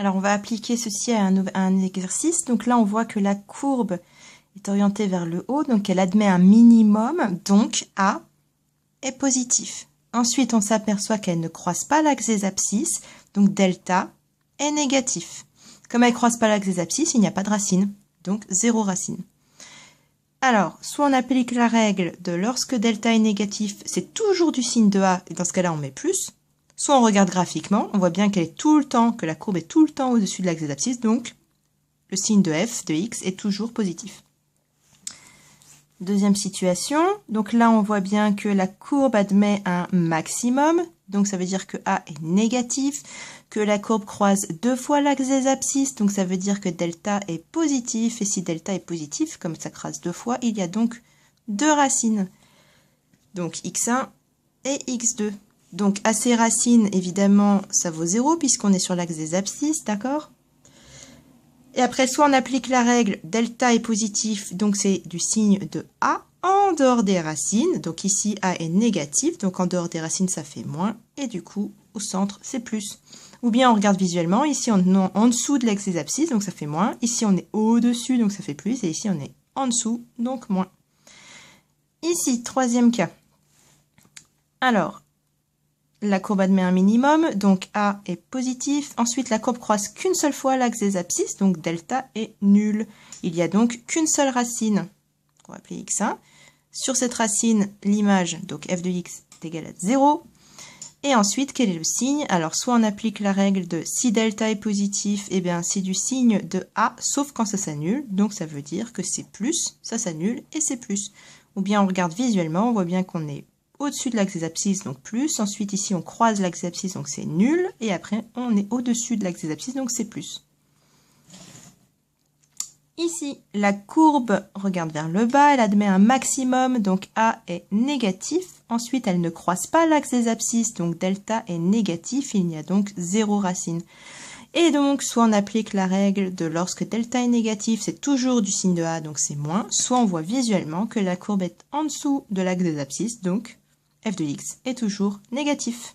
Alors, on va appliquer ceci à un exercice. Donc là, on voit que la courbe est orientée vers le haut, donc elle admet un minimum, donc A est positif. Ensuite, on s'aperçoit qu'elle ne croise pas l'axe des abscisses, donc delta est négatif. Comme elle ne croise pas l'axe des abscisses, il n'y a pas de racine, donc 0 racine. Alors, soit on applique la règle de lorsque delta est négatif, c'est toujours du signe de A, et dans ce cas-là, on met plus. Soit on regarde graphiquement, on voit bien qu'elle est tout le temps, que la courbe est tout le temps au-dessus de l'axe des abscisses, donc le signe de f de x est toujours positif. Deuxième situation, donc là on voit bien que la courbe admet un maximum, donc ça veut dire que A est négatif, que la courbe croise 2 fois l'axe des abscisses, donc ça veut dire que delta est positif, et si delta est positif, comme ça croise 2 fois, il y a donc 2 racines, donc x1 et x2. Donc à ces racines, évidemment, ça vaut 0 puisqu'on est sur l'axe des abscisses, d'accord? Et après, soit on applique la règle delta est positif, donc c'est du signe de A en dehors des racines. Donc ici, A est négatif, donc en dehors des racines, ça fait moins. Et du coup, au centre, c'est plus. Ou bien on regarde visuellement, ici on est en dessous de l'axe des abscisses, donc ça fait moins. Ici on est au-dessus, donc ça fait plus. Et ici on est en dessous, donc moins. Ici, troisième cas. Alors, la courbe admet un minimum, donc A est positif. Ensuite, la courbe croise qu'une seule fois l'axe des abscisses, donc delta est nul. Il n'y a donc qu'une seule racine, qu'on va appeler x1. Sur cette racine, l'image, donc f de x, est égale à 0. Et ensuite, quel est le signe? Alors, soit on applique la règle de si delta est positif, eh bien c'est du signe de A, sauf quand ça s'annule. Donc ça veut dire que c'est plus, ça s'annule, et c'est plus. Ou bien on regarde visuellement, on voit bien qu'on est au-dessus de l'axe des abscisses, donc plus. Ensuite, ici, on croise l'axe des abscisses, donc c'est nul. Et après, on est au-dessus de l'axe des abscisses, donc c'est plus. Ici, la courbe regarde vers le bas, elle admet un maximum, donc A est négatif. Ensuite, elle ne croise pas l'axe des abscisses, donc delta est négatif. Il n'y a donc 0 racine. Et donc, soit on applique la règle de lorsque delta est négatif, c'est toujours du signe de A, donc c'est moins. Soit on voit visuellement que la courbe est en dessous de l'axe des abscisses, donc f de x est toujours négatif.